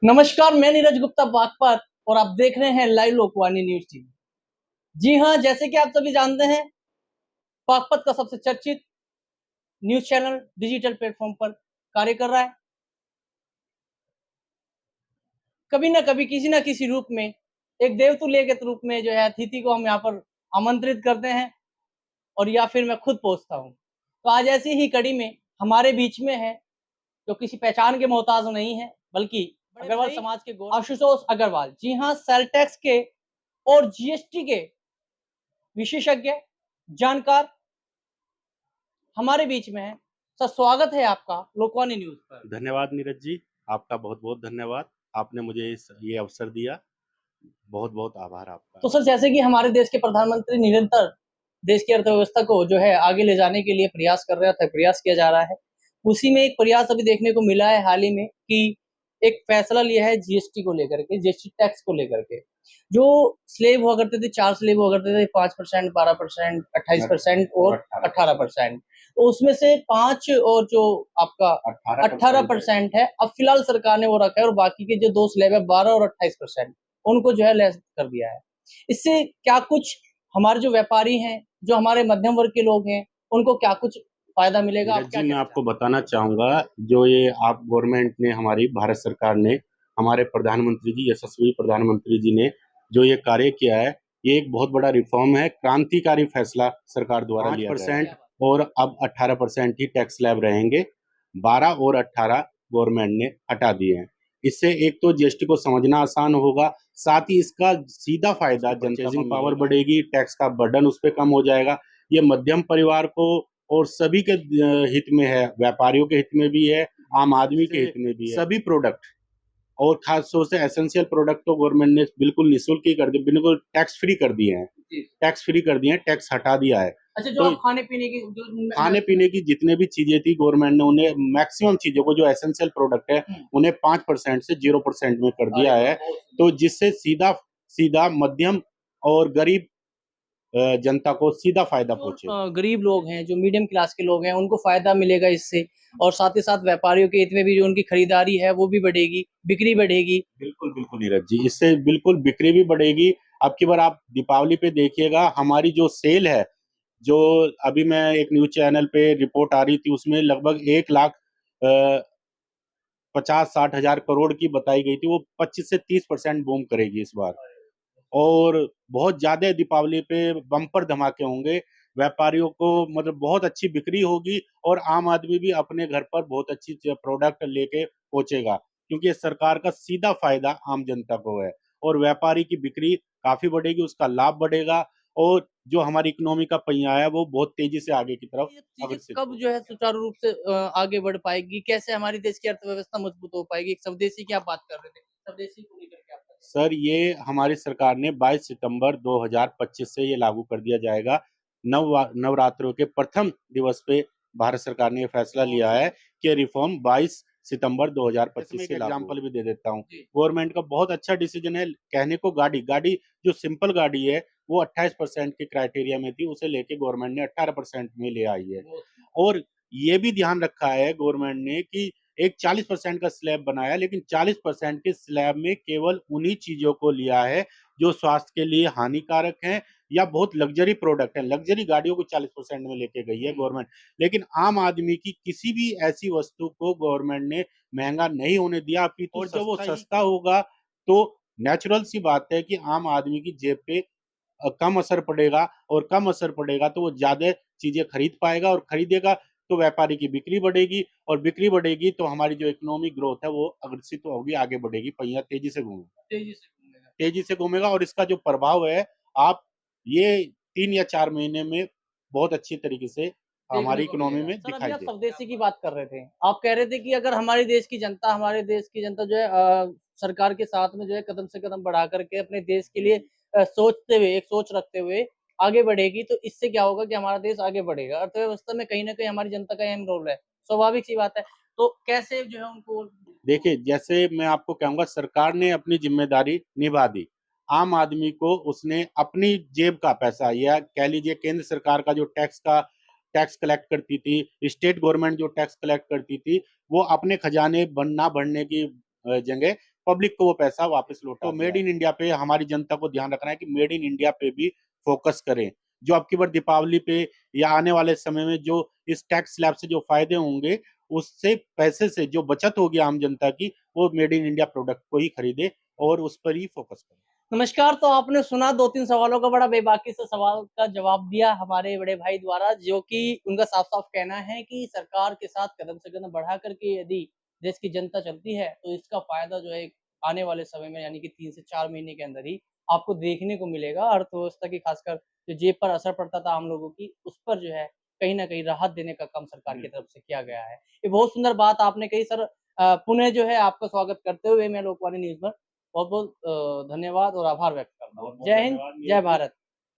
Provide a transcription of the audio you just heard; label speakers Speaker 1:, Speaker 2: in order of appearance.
Speaker 1: नमस्कार, मैं नीरज गुप्ता बागपत और आप देख रहे हैं लाइव लोकवाणी न्यूज टीवी। जी हाँ, जैसे कि आप सभी जानते हैं, बागपत का सबसे चर्चित न्यूज चैनल डिजिटल प्लेटफॉर्म पर कार्य कर रहा है। कभी ना कभी किसी ना किसी रूप में एक देवतुल्य के रूप में जो है अतिथि को हम यहाँ पर आमंत्रित करते हैं और या फिर मैं खुद पहुंचता हूँ। तो आज ऐसी ही कड़ी में हमारे बीच में है जो किसी पहचान के मोहताज नहीं है, बल्कि अग्रवाल समाज के आशुतोष अग्रवाल। जी हाँ, सेल टैक्स के और जीएसटी के विशेषज्ञ जानकार हमारे बीच में है। सर, स्वागत है आपका लोकवाणी न्यूज पर।
Speaker 2: धन्यवाद नीरज जी, आपका बहुत-बहुत धन्यवाद। आपने मुझे ये अवसर दिया। बहुत-बहुत आभार आपका।
Speaker 1: तो सर, जैसे कि हमारे देश के प्रधानमंत्री निरंतर देश की अर्थव्यवस्था को जो है आगे ले जाने के लिए प्रयास किया जा रहा है। उसी में एक प्रयास अभी देखने को मिला है हाल ही में कि एक फैसला लिया है जीएसटी को लेकर के, जीएसटी टैक्स को लेकर के। जो स्लेब हुआ करते थे, 4 स्लेब हुआ करते थे, 5%, 12%, 28% और 18%। तो उसमें से 5 और जो आपका 18% है, अब फिलहाल सरकार ने वो रखा है और बाकी के जो 2 स्लेब है 12 और 28%, उनको जो है लेस कर दिया है। इससे क्या कुछ हमारे जो व्यापारी हैं, जो हमारे मध्यम वर्ग के लोग हैं, उनको क्या कुछ फायदा मिलेगा?
Speaker 2: नीरज जी, मैं आपको बताना चाहूँगा, जो ये आप गवर्नमेंट ने हमारी भारत सरकार ने, हमारे प्रधानमंत्री जी, यशस्वी प्रधानमंत्री जी ने जो ये कार्य किया है, ये एक बहुत बड़ा रिफ़ॉर्म है, क्रांतिकारी फैसला सरकार द्वारा लिया गया है। 5% और अब 18% ही टैक्स स्लैब रहेंगे, 12 और 18 गवर्नमेंट ने हटा दिए हैं। इससे एक तो जीएसटी को समझना आसान होगा, साथ ही इसका सीधा फ़ायदा परचेज़िंग पावर बढ़ेगी, टैक्स का बर्डन उस पे कम हो जाएगा। ये मध्यम परिवार को और सभी के हित में है, व्यापारियों के हित में भी है, आम आदमी के हित में भी है। सभी प्रोडक्ट और खास तौर से एसेंशियल प्रोडक्ट तो गवर्नमेंट ने बिल्कुल निःशुल्क ही कर दिए, बिल्कुल टैक्स फ्री कर दिए हैं। टैक्स फ्री कर दिए हैं, टैक्स हटा दिया है।
Speaker 1: अच्छा, जो
Speaker 2: तो
Speaker 1: आप खाने-पीने की जो
Speaker 2: खाने-पीने की जितने भी चीज़ें थी गवर्नमेंट ने उन्हें मैक्सिमम चीज़ों को जो एसेंशियल प्रोडक्ट है, उन्हें 5% से 0% में कर दिया है। तो जिससे सीधा सीधा मध्यम और गरीब जनता को सीधा फ़ायदा पहुँचे।
Speaker 1: गरीब लोग हैं, जो मीडियम क्लास के लोग हैं, उनको फ़ायदा मिलेगा इससे और साथ ही साथ व्यापारियों के हित में भी जो उनकी खरीदारी है, वो भी बढ़ेगी, बिक्री बढ़ेगी।
Speaker 2: बिल्कुल, बिल्कुल नीरज जी, इससे बिल्कुल बिक्री भी बढ़ेगी। अब की बार आप दीपावली पे देखिएगा हमारी जो सेल है, जो अभी मैं एक न्यूज़ चैनल पे रिपोर्ट आ रही थी उसमें लगभग 1 लाख 50-60 हज़ार करोड़ की बताई गई थी, वो 25 से 30% बूम करेगी इस बार। और बहुत ज़्यादा दीपावली पे बम्पर धमाके होंगे, व्यापारियों को मतलब बहुत अच्छी बिक्री होगी और आम आदमी भी अपने घर पर बहुत अच्छी प्रोडक्ट लेके पहुँचेगा, क्योंकि ये सरकार का सीधा फ़ायदा आम जनता को है और व्यापारी की बिक्री काफ़ी बढ़ेगी, उसका लाभ बढ़ेगा और जो हमारी इकोनॉमी का पहिया है, वो बहुत तेज़ी से आगे की तरफ
Speaker 1: ये चीज़ें
Speaker 2: अग्रसित
Speaker 1: कब जो
Speaker 2: होगा।
Speaker 1: है सुचारू रूप से आगे बढ़ पाएगी? कैसे हमारी देश की अर्थव्यवस्था मजबूत हो पाएगी? एक स्वदेशी की आप बात कर रहे थे, स्वदेशी को लेकर के आप बता रहे
Speaker 2: सर, ये हमारी सरकार ने 22 सितंबर 2025 से ये लागू कर दिया जाएगा। नवरात्रों के प्रथम दिवस पे भारत सरकार ने ये फैसला लिया है कि रिफ़ॉर्म 22 सितंबर 2025 से लागू। एग्ज़ाम्पल भी दे देता हूँ। गवर्नमेंट का बहुत अच्छा डिसीजन है। कहने को गाड़ी जो सिंपल गाड़ी है, वो 28% के क्राइटेरिया में थी, उसे लेके गवर्नमेंट ने 18% में ले आई है। और ये भी ध्यान रखा है गवर्नमेंट ने कि एक 40% का स्लैब बनाया, लेकिन 40% के स्लैब में केवल उन्हीं चीज़ों को लिया है, जो स्वास्थ्य के लिए हानिकारक हैं या बहुत लग्ज़री प्रोडक्ट हैं। लग्ज़री गाड़ियों को 40% में लेके गई है गवर्नमेंट, लेकिन आम आदमी की किसी भी ऐसी वस्तु को गवर्नमेंट ने महँगा नहीं होने दिया, अपितु और जब वो सस्ता होगा, तो नेचुरल सी बात है कि आम आदमी की जेब पे कम असर पड़ेगा और कम असर पड़ेगा तो वो ज़्यादा चीज़ें खरीद पाएगा और खरीदेगा तो व्यापारी की बिक्री बढ़ेगी और बिक्री बढ़ेगी तो हमारी जो इकोनॉमिक ग्रोथ है वो अग्रसित होगी, आगे बढ़ेगी, पहिया तेज़ी से घूमेगा।
Speaker 1: तेज़ी से घूमेगा।
Speaker 2: तेज़ी से घूमेगा और इसका जो प्रभाव है, आप ये 3 या 4 महीने में बहुत अच्छी तरीके से
Speaker 1: देखने
Speaker 2: हमारी
Speaker 1: को
Speaker 2: इकोनॉमी
Speaker 1: मिलेगा।
Speaker 2: में
Speaker 1: सर, अभी
Speaker 2: दिखाई
Speaker 1: आप
Speaker 2: देगा।
Speaker 1: स्वदेशी की बात कर रहे थे। आप कह रहे थे कि अगर हमारे देश की जनता जो है सरकार के साथ में जो है कदम से कदम बढ़ा करके अपने देश के लिए सोचते हुए, एक सोच रखते हुए आगे बढ़ेगी, तो इससे क्या होगा कि हमारा देश आगे बढ़ेगा। अर्थव्यवस्था में कहीं न कहीं हमारी जनता का अहम रोल है, स्वाभाविक सी बात है। तो कैसे जो है उनको
Speaker 2: देखिए, जैसे मैं आपको कहूँगा सरकार ने अपनी ज़िम्मेदारी निभा दी। आम आदमी को उसने अपनी जेब का पैसा या कह लीजिए केंद्र सरकार का जो टैक्स कलेक्ट करती थी, स्टेट गवर्नमेंट जो टैक्स कलेक्ट करती थी, वो अपने खजाने ना भरने की जगह पब्लिक को वो पैसा वापस लौटा। तो मेड इन इंडिया पे हमारी जनता को ध्यान रखना है कि मेड इन इंडिया पे भी फोकस करें। जो अब की बार दीपावली पे या आने वाले समय में जो इस टैक्स स्लैब से जो फायदे होंगे, उससे पैसे से जो बचत होगी आम जनता की, वो मेड इन इंडिया प्रोडक्ट को ही खरीदे और उस पर ही फोकस करें।
Speaker 1: नमस्कार। तो आपने सुना 2-3 सवालों का बड़ा बेबाकी से सवाल का जवाब दिया हमारे बड़े भाई द्वारा, जो कि उनका साफ-साफ कहना है कि सरकार के साथ कदम से कदम बढ़ा कर के यदि देश की जनता चलती है, तो इसका फ़ायदा जो है आने वाले समय में यानी कि 3 से 4 महीने के अंदर ही आपको देखने को मिलेगा। अर्थव्यवस्था की खासकर जो जेब पर असर पड़ता था आम लोगों की, उस पर जो है कहीं न कहीं राहत देने का काम सरकार की तरफ से किया गया है। ये बहुत सुंदर बात आपने कही सर। पुनः जो है आपका स्वागत करते हुए मैं लोकवाणी न्यूज़ में बहुत-बहुत धन्यवाद और आभार व्यक्त करता हूँ। जय हिंद, जय भारत।